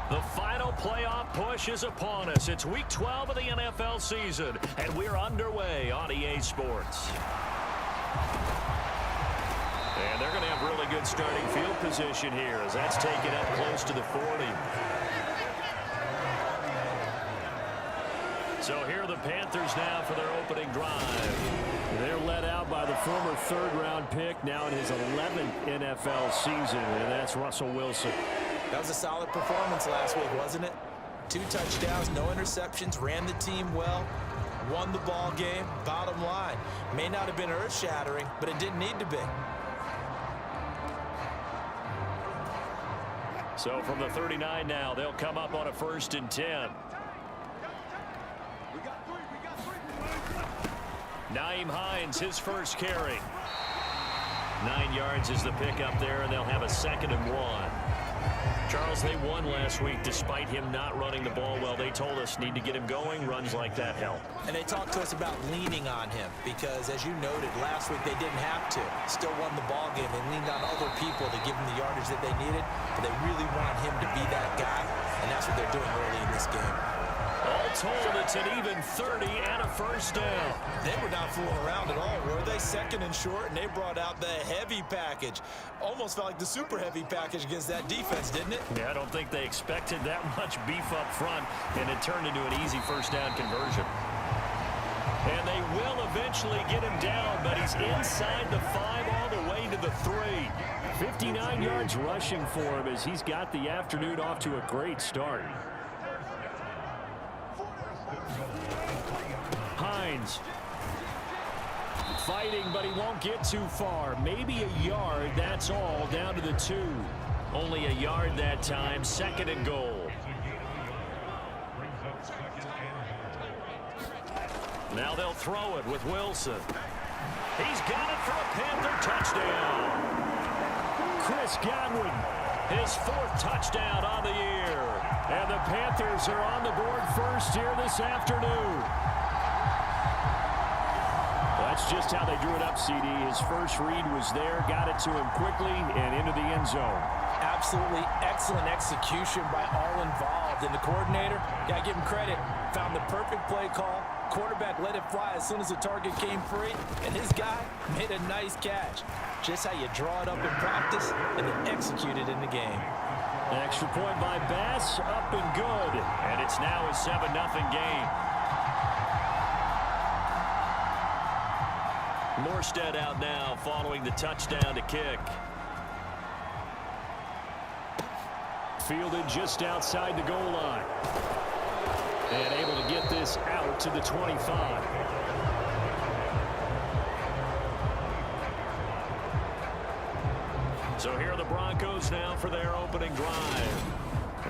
The final playoff push is upon us. It's Week 12 of the NFL season, and we're underway on EA Sports. And they're going to have really good starting field position here as that's taken up close to the 40. So here are the Panthers now for their opening drive. They're led out by the former third-round pick, now in his 11th NFL season, and that's Russell Wilson. That was a solid performance last week, wasn't it? 2 touchdowns, no interceptions, ran the team well, won the ball game. Bottom line, may not have been earth-shattering, but it didn't need to be. So from the 39 now, they'll come up on a 1st and 10. Nyheim Hines, his first carry. 9 yards is the pickup there, and they'll have a 2nd and 1. Charles, they won last week despite him not running the ball well. They told us need to get him going. Runs like that help. And they talked to us about leaning on him because, as you noted, last week they didn't have to. Still won the ball game. They leaned on other people to give him the yardage that they needed, but they really want him to be that guy, and that's what they're doing early in this game. All told, it's an even 30 and a 1st down. They were not fooling around at all, were they? 2nd and short, and they brought out the heavy package. Almost felt like the super heavy package against that defense, didn't it? Yeah, I don't think they expected that much beef up front, and it turned into an easy 1st down conversion. And they will eventually get him down, but he's inside the 5 all the way to the 3. 59 yards rushing for him as he's got the afternoon off to a great start. Hines fighting, but he won't get too far. Maybe a yard, that's all, down to the 2. Only a yard that time, 2nd and goal. Now they'll throw it with Wilson. He's got it for a Panther touchdown. Chris Godwin, his 4th touchdown on the year. And the Panthers are on the board first here this afternoon. That's just how they drew it up, CD. His first read was there, got it to him quickly, and into the end zone. Absolutely excellent execution by all involved. And the coordinator, got to give him credit, found the perfect play call. Quarterback let it fly as soon as the target came free, and his guy made a nice catch. Just how you draw it up in practice and then execute it in the game. An extra point by Bass, up and good. And it's now a 7-0 game. Morstead out now following the touchdown to kick. Fielded just outside the goal line. And able to get this out to the 25. So here are the Broncos now for their opening drive.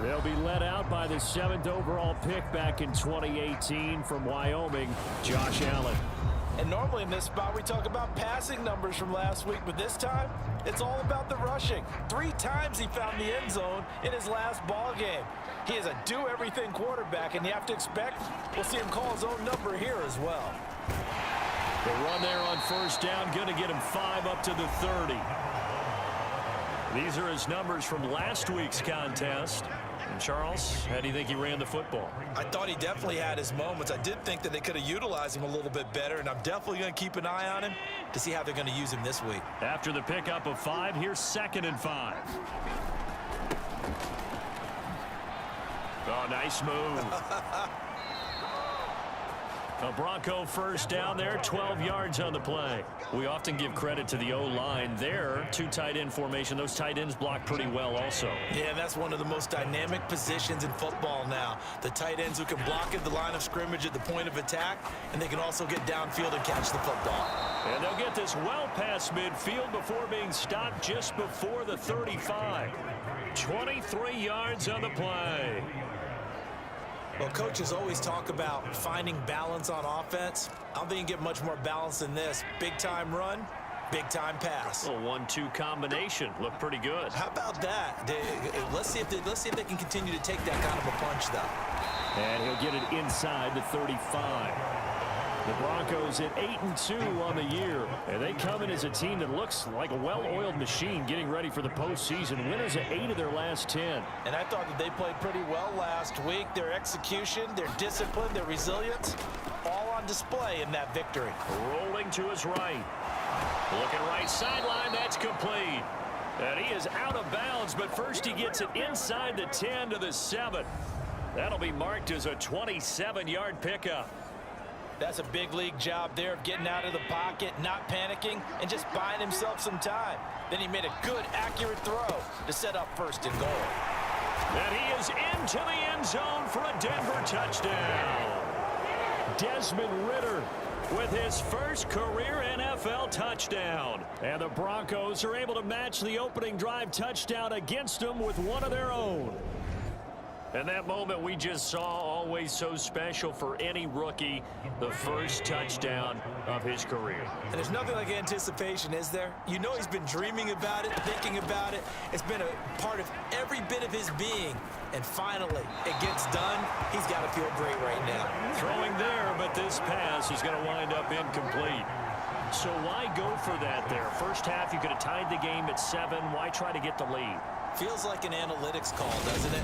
They'll be led out by the 7th overall pick back in 2018 from Wyoming, Josh Allen. And normally in this spot we talk about passing numbers from last week, but this time it's all about the rushing. 3 times he found the end zone in his last ball game. He is a do-everything quarterback, and you have to expect we'll see him call his own number here as well. The run there on 1st down, going to get him 5 up to the 30. These are his numbers from last week's contest. And Charles, how do you think he ran the football? I thought he definitely had his moments. I did think that they could have utilized him a little bit better, and I'm definitely going to keep an eye on him to see how they're going to use him this week. After the pickup of 5, here's 2nd and 5. Oh, nice move. A Bronco 1st down there, 12 yards on the play. We often give credit to the O-line there. 2 tight end formation. Those tight ends block pretty well also. Yeah, that's one of the most dynamic positions in football now. The tight ends who can block at the line of scrimmage at the point of attack, and they can also get downfield and catch the football. And they'll get this well past midfield before being stopped just before the 35. 23 yards on the play. Well, coaches always talk about finding balance on offense. I don't think you can get much more balance than this. Big-time run, big-time pass. A 1-2 combination. Looked pretty good. How about that? Let's see if they can continue to take that kind of a punch, though. And he'll get it inside the 35. The Broncos at 8-2 on the year, and they come in as a team that looks like a well-oiled machine getting ready for the postseason. Winners at 8 of their last 10. And I thought that they played pretty well last week. Their execution, their discipline, their resilience, all on display in that victory. Rolling to his right. Looking right sideline, that's complete. And he is out of bounds, but first he gets it inside the 10 to the 7. That'll be marked as a 27-yard pickup. That's a big league job there of getting out of the pocket, not panicking, and just buying himself some time. Then he made a good, accurate throw to set up first and goal. And he is into the end zone for a Denver touchdown. Desmond Ridder with his first career NFL touchdown. And the Broncos are able to match the opening drive touchdown against them with one of their own. And that moment we just saw, always so special for any rookie, the first touchdown of his career. And there's nothing like anticipation, is there? You know he's been dreaming about it, thinking about it. It's been a part of every bit of his being. And finally, it gets done. He's got to feel great right now. Throwing there, but this pass is going to wind up incomplete. So why go for that there? First half, you could have tied the game at 7. Why try to get the lead? Feels like an analytics call, doesn't it?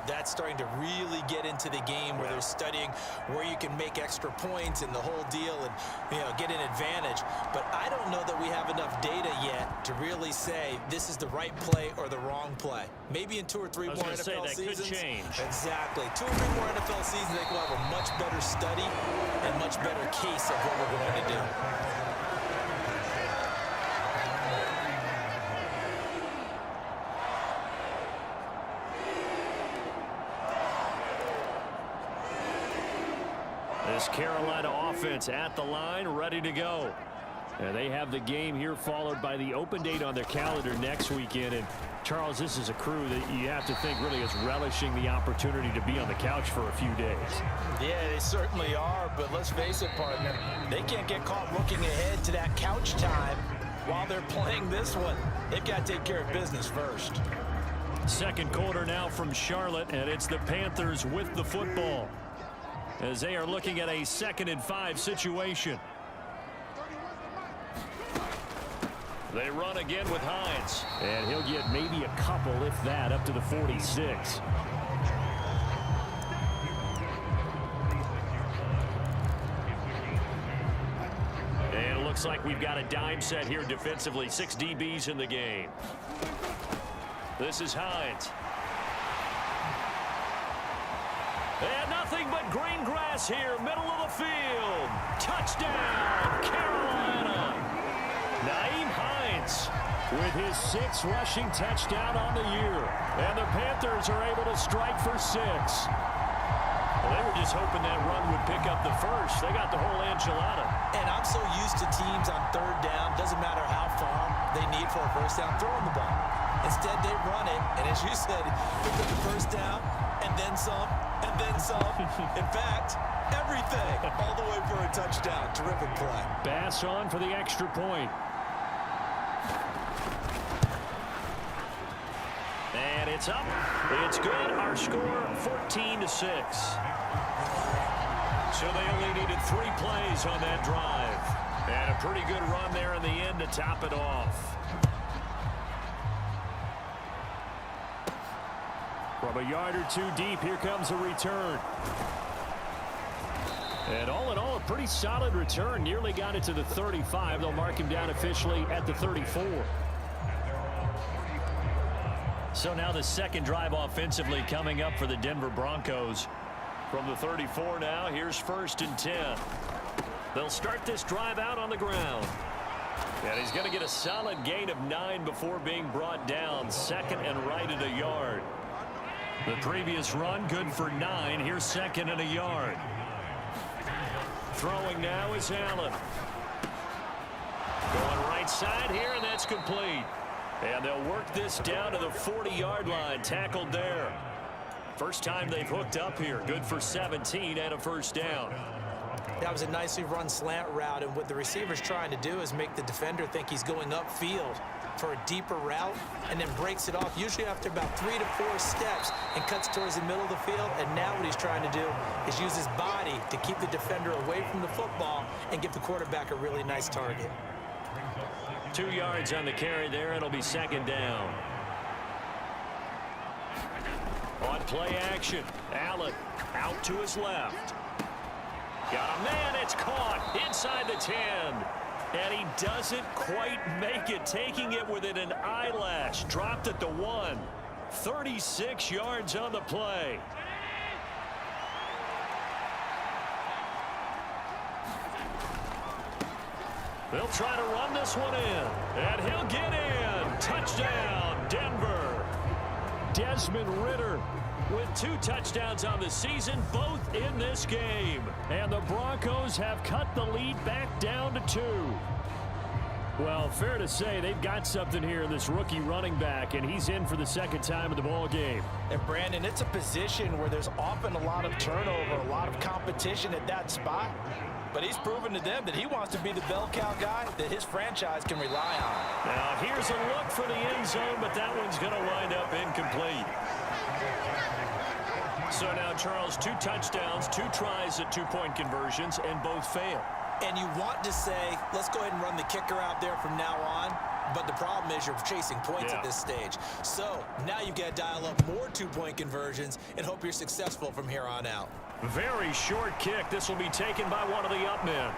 That's starting to really get into the game where they're studying where you can make extra points and the whole deal and, get an advantage. But I don't know that we have enough data yet to really say this is the right play or the wrong play. Maybe in 2 or 3 more NFL seasons. Could change. Exactly. 2 or 3 more NFL seasons, I think we'll have a much better study and much better case of what we're going to do. This Carolina offense at the line, ready to go. And they have the game here followed by the open date on their calendar next weekend. And Charles, this is a crew that you have to think really is relishing the opportunity to be on the couch for a few days. Yeah, they certainly are, but let's face it, partner, they can't get caught looking ahead to that couch time while they're playing this one. They've got to take care of business first. Second quarter now from Charlotte, and it's the Panthers with the football, as they are looking at a 2nd and 5 situation. They run again with Hines. And he'll get maybe a couple, if that, up to the 46. And it looks like we've got a dime set here defensively. 6 DBs in the game. This is Hines. And nothing but green grass here, middle of the field. Touchdown, Carolina. Nyheim Hines with his 6th rushing touchdown on the year. And the Panthers are able to strike for 6. Well, they were just hoping that run would pick up the first. They got the whole enchilada. And I'm so used to teams on 3rd down, doesn't matter how far they need for a first down, throwing the ball. Instead, they run it, and as you said, pick up the first down, and then some, and then some. In fact, everything, all the way for a touchdown. Terrific play. Bass on for the extra point. And it's up. It's good. Our score, 14-6. So they only needed 3 plays on that drive. And a pretty good run there in the end to top it off. From a yard or 2 deep, here comes a return. And all in all, a pretty solid return. Nearly got it to the 35. They'll mark him down officially at the 34. So now the second drive offensively coming up for the Denver Broncos. From the 34 now, here's 1st and 10. They'll start this drive out on the ground. And he's going to get a solid gain of 9 before being brought down. 2nd and right at a yard. The previous run good for 9. Here's 2nd and a yard. Throwing now is Allen. Going right side here, and that's complete. And they'll work this down to the 40-yard line. Tackled there. First time they've hooked up here. Good for 17 and a first down. That was a nicely run slant route, and what the receiver's trying to do is make the defender think he's going upfield. for a deeper route and then breaks it off, usually after about 3 to 4 steps, and cuts towards the middle of the field. And now what he's trying to do is use his body to keep the defender away from the football and give the quarterback a really nice target. 2 yards on the carry there. It'll be second down. On play action, Allen out to his left. Got a man, it's caught inside the 10. And he doesn't quite make it, taking it within an eyelash. Dropped at the 1. 36 yards on the play. They'll try to run this one in. And he'll get in. Touchdown, Denver. Desmond Ridder with 2 touchdowns on the season, both in this game. And the Broncos have cut the lead back down to 2. Well, fair to say they've got something here in this rookie running back, and he's in for the second time in the ball game. And Brandon, it's a position where there's often a lot of turnover, a lot of competition at that spot. But he's proven to them that he wants to be the bell cow guy that his franchise can rely on. Now here's a look for the end zone, but that one's going to wind up incomplete. So now, Charles, 2 touchdowns, 2 tries at 2-point conversions, and both fail. And you want to say, let's go ahead and run the kicker out there from now on. But the problem is you're chasing points at this stage. So now you've got to dial up more 2-point conversions and hope you're successful from here on out. Very short kick. This will be taken by one of the up men.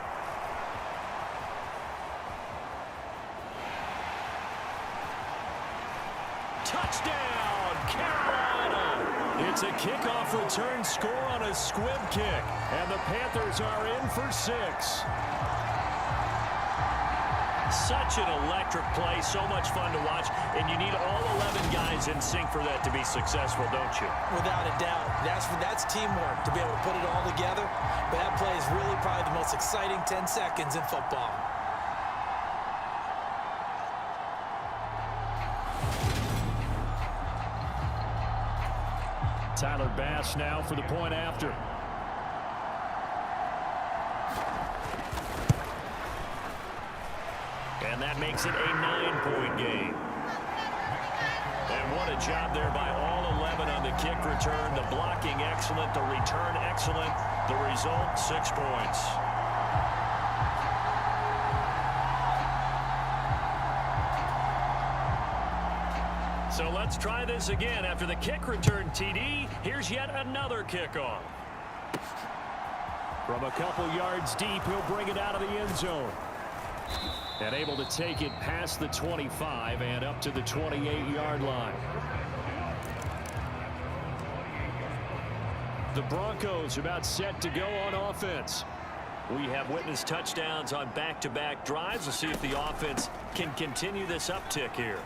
Touchdown, Carolina! It's a kickoff return score on a squib kick. And the Panthers are in for 6. Such an electric play, so much fun to watch, and you need all 11 guys in sync for that to be successful, don't you? Without a doubt. That's teamwork to be able to put it all together, but that play is really probably the most exciting 10 seconds in football. Tyler Bass now for the point after. And that makes it a 9-point game. And what a job there by all 11 on the kick return. The blocking excellent, the return excellent. The result, 6 points. So let's try this again. After the kick return TD, here's yet another kickoff. From a couple yards deep, he'll bring it out of the end zone. And able to take it past the 25 and up to the 28-yard line. The Broncos about set to go on offense. We have witnessed touchdowns on back-to-back drives. We'll see if the offense can continue this uptick here.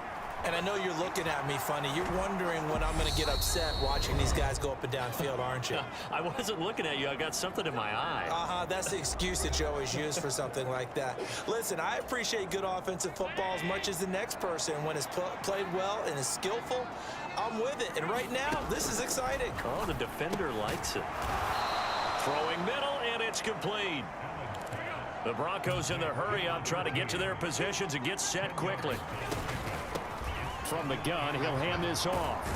And I know you're looking at me funny. You're wondering when I'm going to get upset watching these guys go up and down field, aren't you? I wasn't looking at you. I got something in my eye. That's the excuse that you always use for something like that. Listen, I appreciate good offensive football as much as the next person. When it's played well and is skillful, I'm with it. And right now, this is exciting. Oh, the defender likes it. Throwing middle, and it's complete. The Broncos in the hurry-up try to get to their positions and get set quickly. From the gun, he'll hand this off.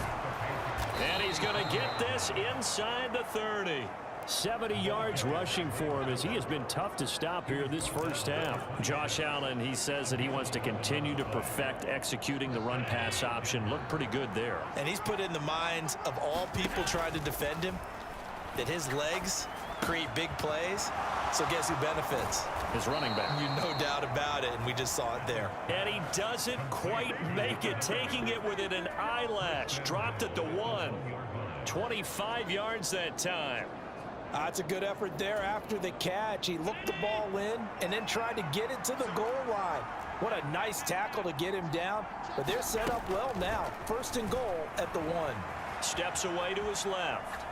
And he's going to get this inside the 30. 70 yards rushing for him as he has been tough to stop here this first half. Josh Allen, he says that he wants to continue to perfect executing the run-pass option. Looked pretty good there. And he's put in the minds of all people trying to defend him that his legs create big plays. So guess who benefits? His running back. You no doubt about it, and we just saw it there. And he doesn't quite make it, taking it within an eyelash. Dropped at the 1. 25 yards that time. That's a good effort there after the catch. He looked the ball in and then tried to get it to the goal line. What a nice tackle to get him down. But they're set up well now. 1st and goal at the 1. Steps away to his left.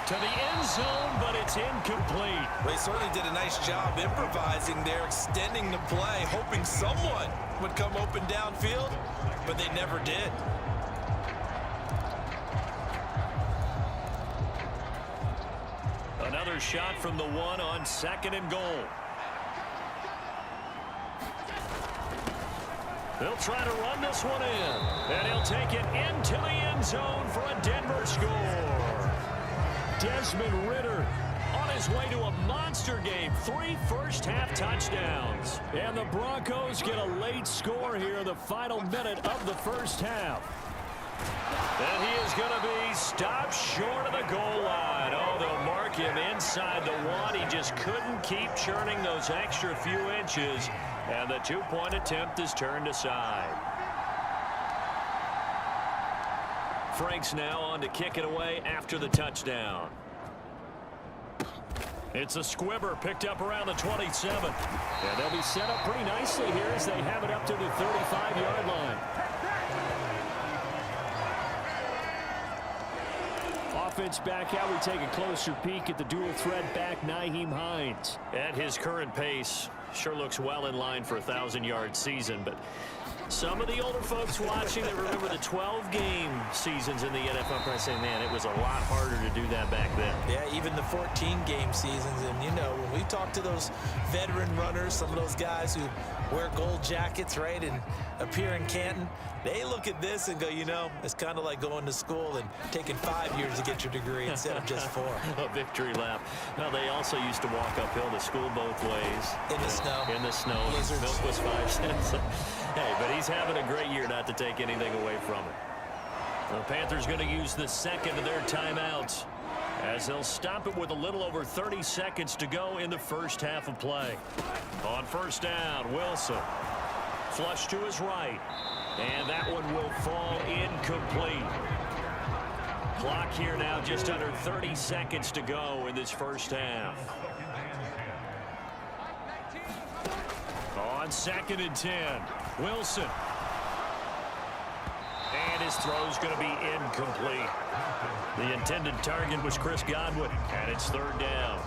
To the end zone, but it's incomplete. They certainly did a nice job improvising there, extending the play, hoping someone would come open downfield, but they never did. Another shot from the 1 on 2nd and goal. They'll try to run this one in. And he'll take it into the end zone for a Denver score. Desmond Ridder on his way to a monster game. 3 first-half touchdowns. And the Broncos get a late score here in the final minute of the first half. And he is going to be stopped short of the goal line. Oh, they'll mark him inside the 1. He just couldn't keep churning those extra few inches. And the 2-point attempt is turned aside. Franks now on to kick it away after the touchdown. It's a squibber picked up around the 27. And they'll be set up pretty nicely here as they have it up to the 35-yard line. Offense back out. We take a closer peek at the dual threat back, Nyheim Hines. At his current pace, sure looks well in line for a 1,000-yard season, but some of the older folks watching that remember the 12-game seasons in the NFL probably say, man, it was a lot harder to do that back then. Yeah, even the 14-game seasons. And, you know, when we talk to those veteran runners, some of those guys who wear gold jackets, right, and appear in Canton, they look at this and go, you know, it's kind of like going to school and taking 5 years to get your degree instead of just 4. A victory lap. Now, they also used to walk uphill to school both ways. In the snow. In the snow. Blizzards. Milk was 5 cents. Hey, but he's having a great year not to take anything away from it. The Panthers going to use the second of their timeouts as they'll stop it with a little over 30 seconds to go in the first half of play. On first down, Wilson. Flush to his right. And that one will fall incomplete. Clock here now just under 30 seconds to go in this first half. On 2nd and 10, Wilson. And his throw's going to be incomplete. The intended target was Chris Godwin, and it's 3rd down.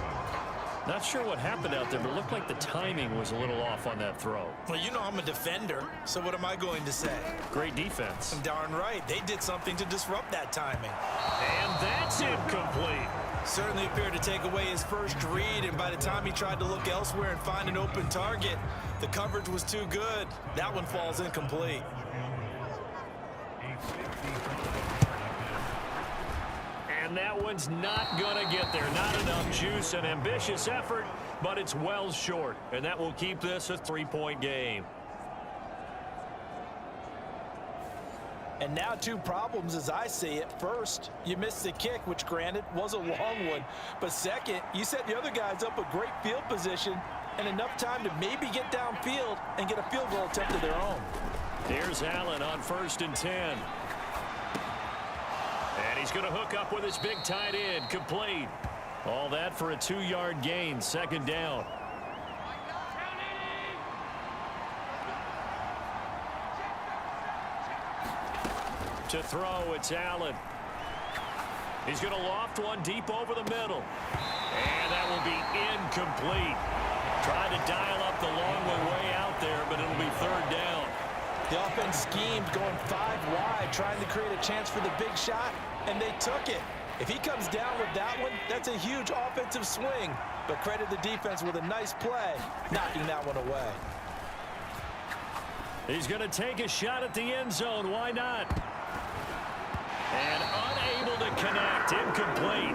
Not sure what happened out there, but it looked like the timing was a little off on that throw. Well, you know I'm a defender, so what am I going to say? Great defense. I'm darn right. They did something to disrupt that timing. And that's incomplete. Certainly appeared to take away his first read, and by the time he tried to look elsewhere and find an open target, the coverage was too good. That one falls incomplete. And that one's not going to get there. Not enough juice. An ambitious effort, but it's well short. And that will keep this a 3-point game. And now 2 problems as I see it. First, you missed the kick, which granted was a long one. But second, you set the other guys up a great field position and enough time to maybe get downfield and get a field goal attempt of their own. Here's Allen on 1st and 10. And he's going to hook up with his big tight end. Complete. All that for a 2-yard gain. 2nd down. To throw, it's Allen. He's going to loft one deep over the middle. And that will be incomplete. Tried to dial up the long way out there, but it'll be 3rd down. The offense schemed going 5 wide, trying to create a chance for the big shot, and they took it. If he comes down with that one, that's a huge offensive swing. But credit the defense with a nice play, knocking that one away. He's going to take a shot at the end zone. Why not? And unable to connect. Incomplete.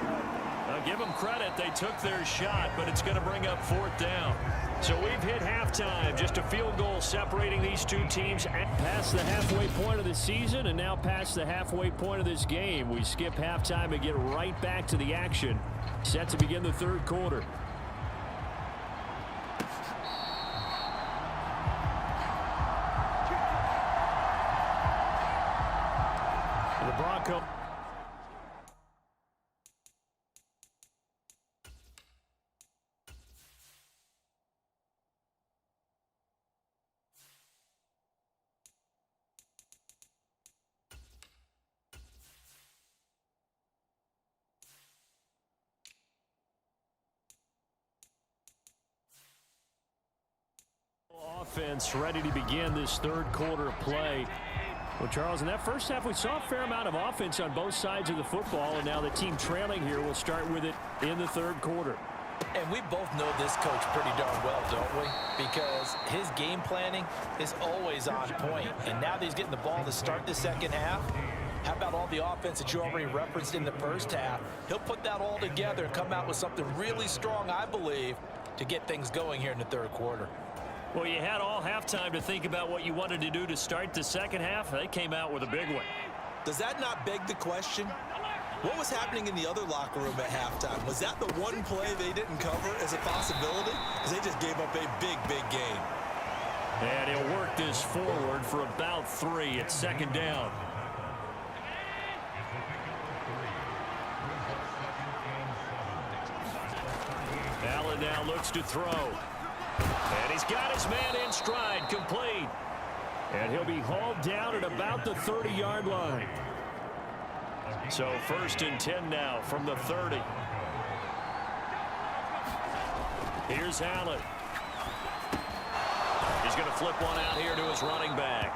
I'll give them credit. They took their shot, but it's going to bring up 4th down. So we've hit halftime. Just a field goal separating these 2 teams. Past the halfway point of the season and now past the halfway point of this game. We skip halftime and get right back to the action. Set to begin the 3rd quarter. The Broncos. Offense ready to begin this 3rd quarter of play. Well, Charles, in that first half, we saw a fair amount of offense on both sides of the football, and now the team trailing here will start with it in the 3rd quarter. And we both know this coach pretty darn well, don't we? Because his game planning is always on point. And now that he's getting the ball to start the second half, how about all the offense that you already referenced in the first half? He'll put that all together and come out with something really strong, I believe, to get things going here in the third quarter. Well, you had all halftime to think about what you wanted to do to start the second half. They came out with a big one. Does that not beg the question? What was happening in the other locker room at halftime? Was that the one play they didn't cover as a possibility? Because they just gave up a big, big game. And he'll work this forward for about 3. It's second down. Allen now looks to throw. And he's got his man in stride, complete. And he'll be hauled down at about the 30-yard line. So 1st and 10 now from the 30. Here's Allen. He's going to flip one out here to his running back.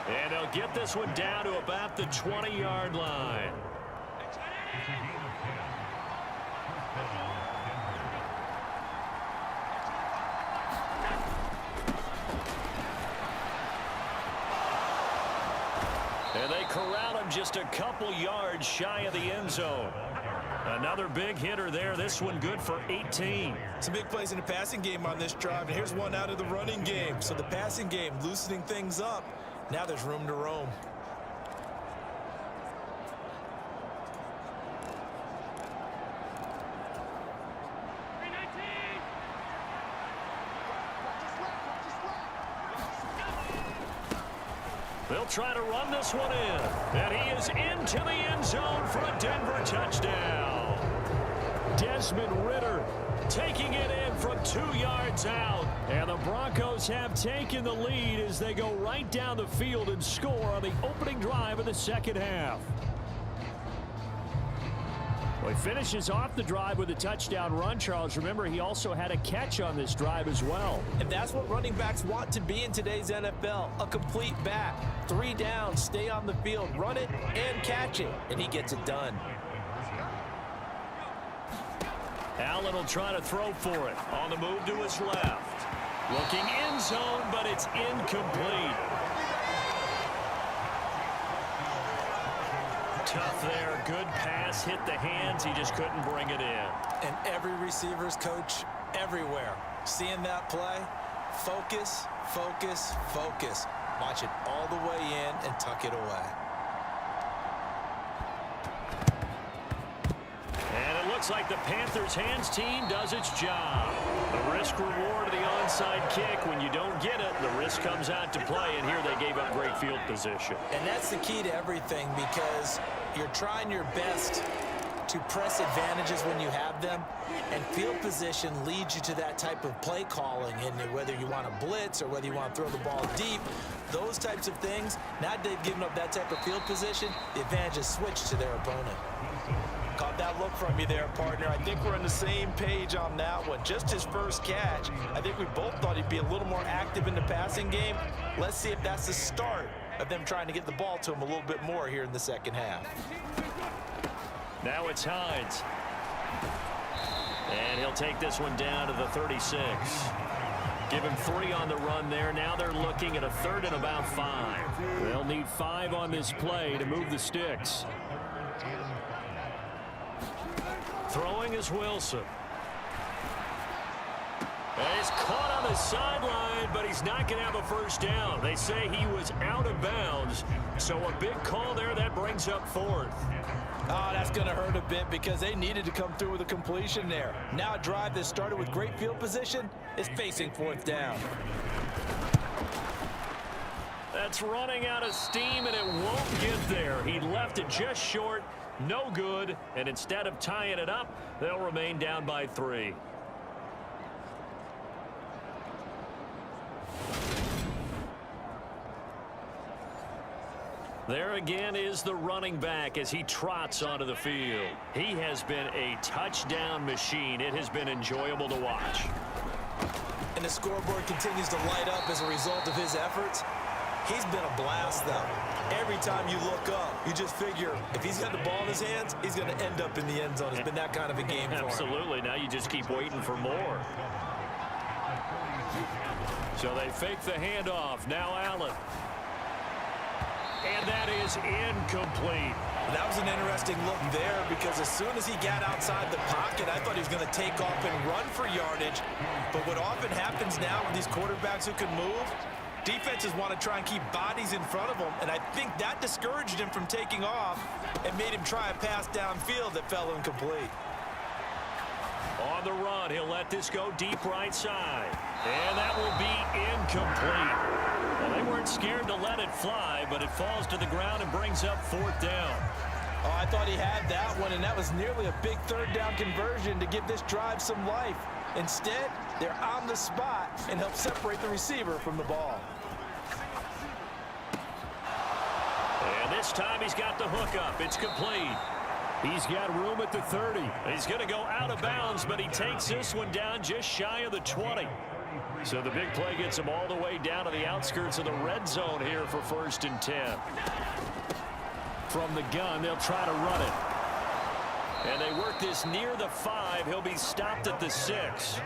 And they'll get this one down to about the 20-yard line. And they corral him just a couple yards shy of the end zone. Another big hitter there. This one good for 18. Some big plays in the passing game on this drive, and here's one out of the running game. So the passing game loosening things up. Now there's room to roam. They'll try to run this one in. And he is into the end zone for a Denver touchdown. Desmond Ridder taking it in from 2 yards out. And the Broncos have taken the lead as they go right down the field and score on the opening drive of the second half. Well, he finishes off the drive with a touchdown run, Charles. Remember, he also had a catch on this drive as well. And that's what running backs want to be in today's NFL, a complete back. 3 down, stay on the field, run it, and catch it. And he gets it done. Allen will try to throw for it. On the move to his left. Looking end zone, but it's incomplete. Tough there. Good pass. Hit the hands. He just couldn't bring it in. And every receiver's coach everywhere. Seeing that play, focus, focus, focus. Watch it all the way in and tuck it away. And it looks like the Panthers hands team does its job. The risk reward of the onside kick. When you don't get it, the risk comes out to play. And here they gave up great field position. And that's the key to everything, because you're trying your best to press advantages when you have them, and field position leads you to that type of play calling. And whether you want to blitz or whether you want to throw the ball deep, those types of things, now they've given up that type of field position, the advantage is switched to their opponent. Caught that look from you there, partner. I think we're on the same page on that one. Just his first catch. I think we both thought he'd be a little more active in the passing game. Let's see if that's the start of them trying to get the ball to him a little bit more here in the second half. Now it's Hines. And he'll take this one down to the 36. Give him 3 on the run there. Now they're looking at a 3rd and about 5. They'll need 5 on this play to move the sticks. Throwing is Wilson. And he's caught on the sideline, but he's not going to have a first down. They say he was out of bounds. So a big call there that brings up 4th. Oh, that's going to hurt a bit because they needed to come through with a completion there. Now a drive that started with great field position is facing 4th down. That's running out of steam, and it won't get there. He left it just short, no good, and instead of tying it up, they'll remain down by 3. There again is the running back as he trots onto the field. He has been a touchdown machine. It has been enjoyable to watch. And the scoreboard continues to light up as a result of his efforts. He's been a blast, though. every time you look up, you just figure if he's got the ball in his hands, he's going to end up in the end zone. It's been that kind of a game for him. Absolutely. Now you just keep waiting for more. So they fake the handoff. Now Allen. And that is incomplete. That was an interesting look there because as soon as he got outside the pocket, I thought he was going to take off and run for yardage. But what often happens now with these quarterbacks who can move, defenses want to try and keep bodies in front of them, and I think that discouraged him from taking off and made him try a pass downfield that fell incomplete. On the run, he'll let this go deep right side. And that will be incomplete. Well, they weren't scared to let it fly, but it falls to the ground and brings up 4th down. Oh, I thought he had that one, and that was nearly a big 3rd down conversion to give this drive some life. Instead, they're on the spot and help separate the receiver from the ball. And this time he's got the hook up. It's complete. He's got room at the 30. He's going to go out of bounds, but he takes this one down just shy of the 20. So the big play gets him all the way down to the outskirts of the red zone here for 1st and 10. From the gun, they'll try to run it. And they work this near the 5. He'll be stopped at the 6.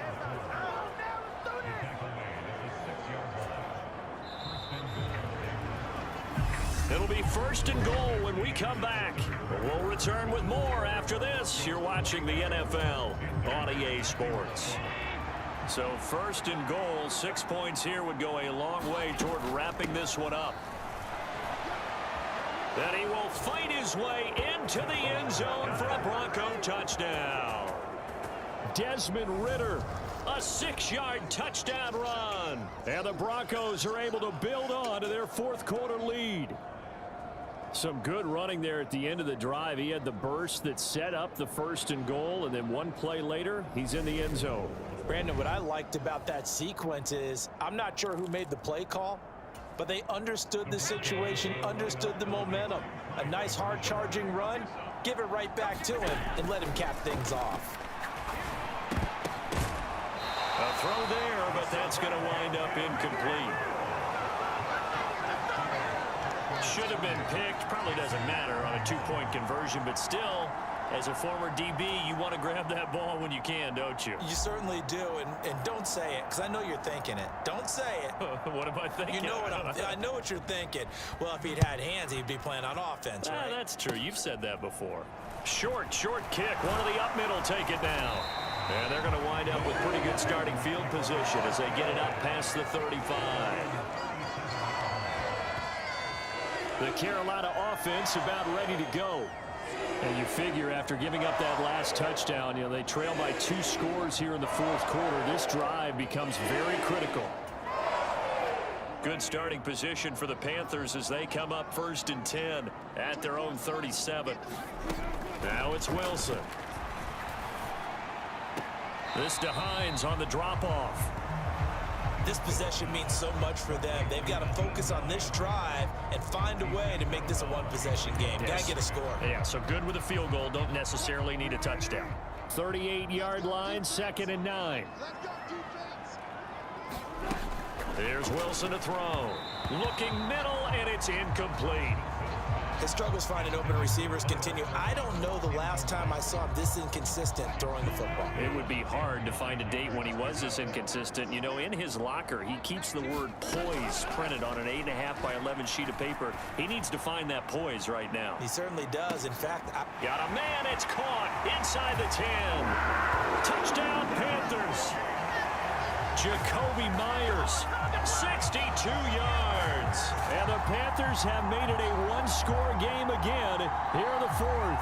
It'll be 1st and goal when we come back. We'll return with more after this. You're watching the NFL on EA Sports. So 1st and goal, 6 points here would go a long way toward wrapping this one up. Then he will fight his way into the end zone for a Bronco touchdown. Desmond Ridder, a 6-yard touchdown run. And the Broncos are able to build on to their 4th quarter lead. Some good running there at the end of the drive. He had the burst that set up the 1st and goal, and then one play later, he's in the end zone. Brandon, what I liked about that sequence is I'm not sure who made the play call, but they understood the situation, understood the momentum. A nice hard-charging run, give it right back to him, and let him cap things off. A throw there, but that's going to wind up incomplete. Should have been picked. Probably doesn't matter on a 2-point conversion, but still, as a former DB, you want to grab that ball when you can, don't you? You certainly do, and don't say it, because I know you're thinking it. Don't say it. What am I thinking? You know what I know what you're thinking. Well, if he'd had hands, he'd be playing on offense, right? That's true. You've said that before. Short kick. One of the up middle take it down. And they're going to wind up with pretty good starting field position as they get it up past the 35. The Carolina offense about ready to go. And you figure after giving up that last touchdown, they trail by 2 scores here in the 4th quarter. This drive becomes very critical. Good starting position for the Panthers as they come up 1st and 10 at their own 37. Now it's Wilson. This to Hines on the drop-off. This possession means so much for them. They've got to focus on this drive and find a way to make this a one-possession game. Yes. Got to get a score. Yeah, so good with a field goal. Don't necessarily need a touchdown. 38-yard line, 2nd and 9. Here's Wilson to throw. Looking middle, and it's incomplete. His struggles finding open receivers continue. I don't know the last time I saw him this inconsistent throwing the football. It would be hard to find a date when he was this inconsistent. In his locker, he keeps the word poise printed on an 8.5 by 11 sheet of paper. He needs to find that poise right now. He certainly does. In fact, got a man. It's caught inside the 10. Touchdown, Panthers. Jacoby Myers, 62 yards. And the Panthers have made it a one-score game again here in the 4th.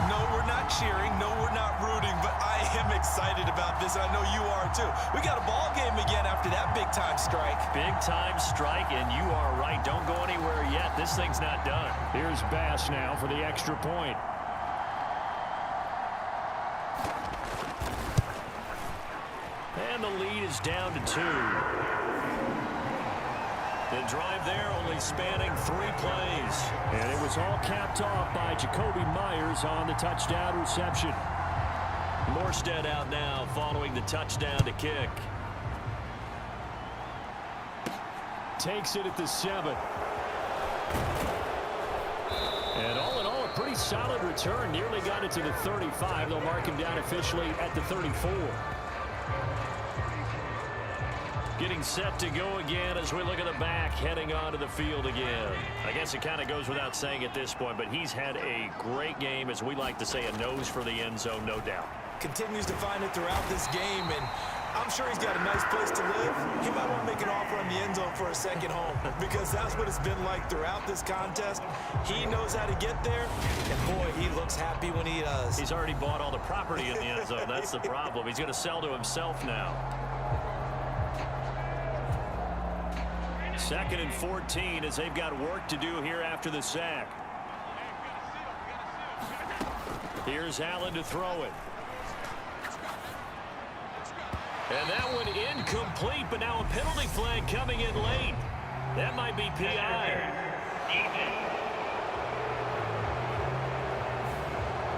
No, we're not cheering. No, we're not rooting, but I am excited about this. I know you are too. We got a ball game again after that big-time strike. Big-time strike, and you are right. Don't go anywhere yet. This thing's not done. Here's Bass now for the extra point. And the lead is down to 2. The drive there only spanning 3 plays. And it was all capped off by Jacoby Myers on the touchdown reception. Morstead out now following the touchdown to kick. Takes it at the 7. solid return. Nearly got it to the 35. They'll mark him down officially at the 34. Getting set to go again as we look at the back, heading onto the field again. I guess it kind of goes without saying at this point, but he's had a great game, as we like to say, a nose for the end zone, no doubt. Continues to find it throughout this game, and I'm sure he's got a nice place to live. He might want to make an offer on the end zone for a second home, because that's what it's been like throughout this contest. He knows how to get there, and boy, he looks happy when he does. He's already bought all the property in the end zone. That's the problem. He's going to sell to himself now. 2nd and 14 as they've got work to do here after the sack. Here's Allen to throw it. And that one incomplete, but now a penalty flag coming in late. That might be PI.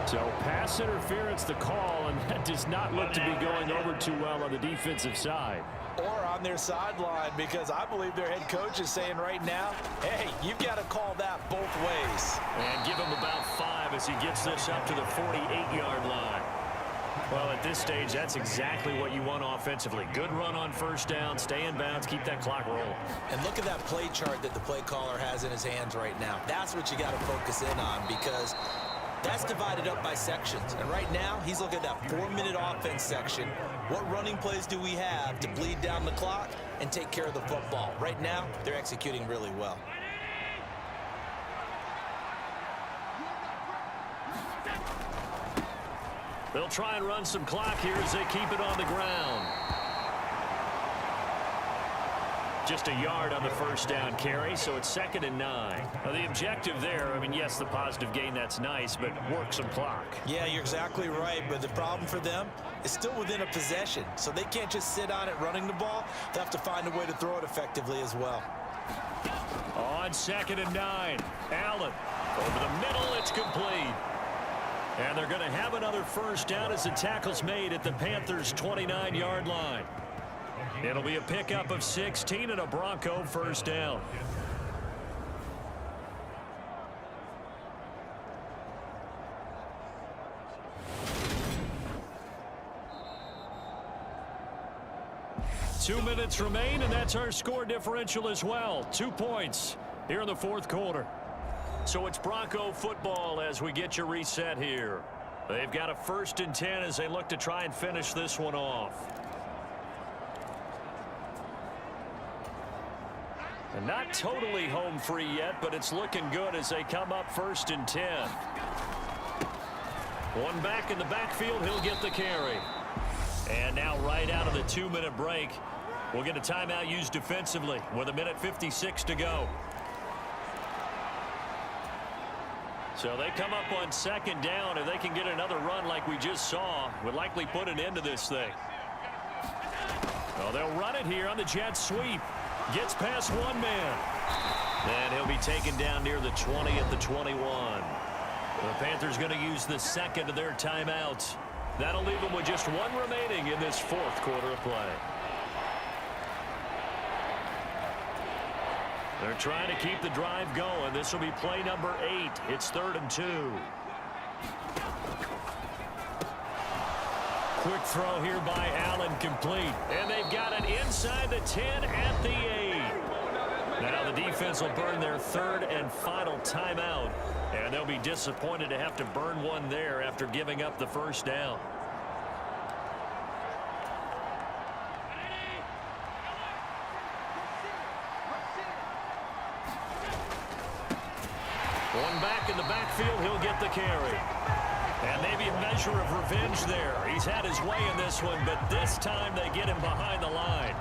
So pass interference the call, and that does not look to be going over too well on the defensive side. Or on their sideline, because I believe their head coach is saying right now, hey, you've got to call that both ways. And give him about 5 as he gets this up to the 48-yard line. Well, at this stage, that's exactly what you want offensively. Good run on first down, stay in bounds, keep that clock rolling. And look at that play chart that the play caller has in his hands right now. That's what you got to focus in on, because that's divided up by sections. And right now, he's looking at that 4-minute offense section. What running plays do we have to bleed down the clock and take care of the football? Right now, they're executing really well. They'll try and run some clock here as they keep it on the ground. Just a yard on the first down carry, so it's 2nd and 9. Now, the objective there, I mean, yes, the positive gain, that's nice, but work some clock. Yeah, you're exactly right, but the problem for them is still within a possession, so they can't just sit on it running the ball. They have to find a way to throw it effectively as well. On 2nd and 9, Allen over the middle, it's complete. And they're going to have another first down as the tackle's made at the Panthers' 29-yard line. It'll be a pickup of 16 and a Bronco first down. Two minutes remain, and that's our score differential as well. 2 points here in the fourth quarter. So it's Bronco football as we get you reset here. They've got a 1st and 10 as they look to try and finish this one off. And not totally home free yet, but it's looking good as they come up 1st and 10. One back in the backfield, he'll get the carry. And now right out of the 2-minute break, we'll get a timeout used defensively with 1:56 to go. So they come up on 2nd down. If they can get another run like we just saw, would likely put an end to this thing. Well, they'll run it here on the jet sweep. Gets past one man. And he'll be taken down near the 20 at the 21. The Panthers going to use the 2nd of their timeouts. That'll leave them with just one remaining in this fourth quarter of play. They're trying to keep the drive going. This will be play number 8. It's 3rd and 2. Quick throw here by Allen, complete. And they've got it inside the 10 at the 8. Now the defense will burn their 3rd and final timeout. And they'll be disappointed to have to burn one there after giving up the first down. One back in the backfield, he'll get the carry. And maybe a measure of revenge there. He's had his way in this one, but this time they get him behind the line.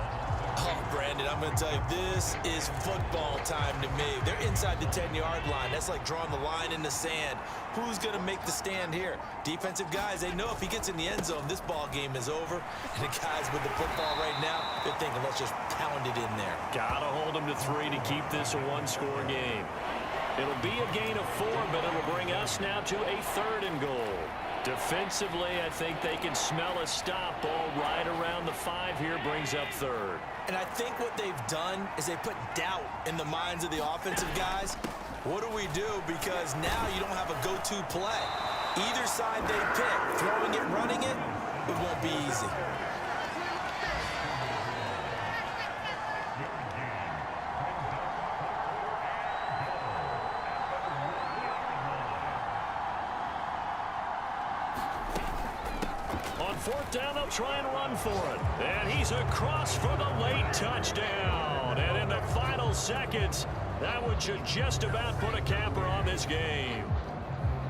Oh, Brandon, I'm going to tell you, this is football time to me. They're inside the 10-yard line. That's like drawing the line in the sand. Who's going to make the stand here? Defensive guys, they know if he gets in the end zone, this ball game is over. And the guys with the football right now, they're thinking, let's just pound it in there. Got to hold him to 3 to keep this a one-score game. It'll be a gain of 4, but it'll bring us now to a 3rd and goal. Defensively, I think they can smell a stop. Ball right around the 5 here, brings up 3rd. And I think what they've done is they put doubt in the minds of the offensive guys. What do we do? Because now you don't have a go-to play. Either side they pick, throwing it, running it, it won't be easy. On fourth down, they'll try and run for it. And he's across for the late touchdown. And in the final seconds, that one should just about put a capper on this game.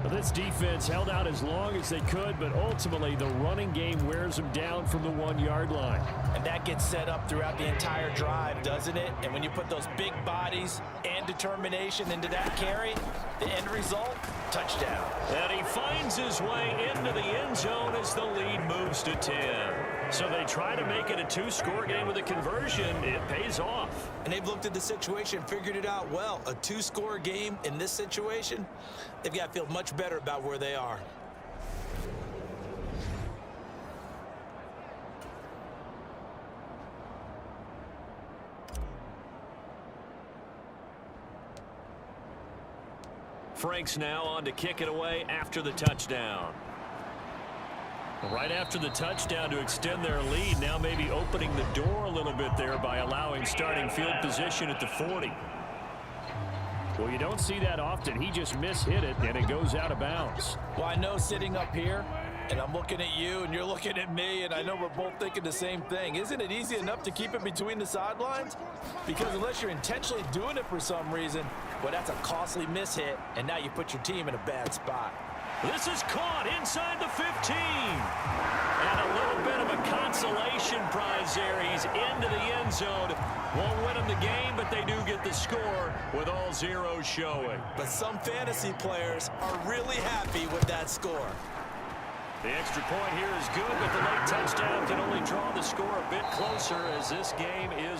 Well, this defense held out as long as they could, but ultimately the running game wears them down from the 1-yard line. And that gets set up throughout the entire drive, doesn't it? And when you put those big bodies and determination into that carry, the end result, touchdown. And he finds his way into the end zone as the lead moves to 10. So they try to make it a 2-score game with a conversion. It pays off. And they've looked at the situation, figured it out well. A 2-score game in this situation, they've got to feel much better about where they are. Frank's now on to kick it away after the touchdown. Right after the touchdown to extend their lead, now maybe opening the door a little bit there by allowing starting field position at the 40. Well, you don't see that often. He just mishit it, and it goes out of bounds. Well, I know sitting up here, and I'm looking at you, and you're looking at me, and I know we're both thinking the same thing. Isn't it easy enough to keep it between the sidelines? Because unless you're intentionally doing it for some reason, well, that's a costly mishit, and now you put your team in a bad spot. This is caught inside the 15. And a little bit of a consolation prize there. He's into the end zone. Won't win them the game, but they do get the score with all zeros showing. But some fantasy players are really happy with that score. The extra point here is good, but the late touchdown can only draw the score a bit closer as this game is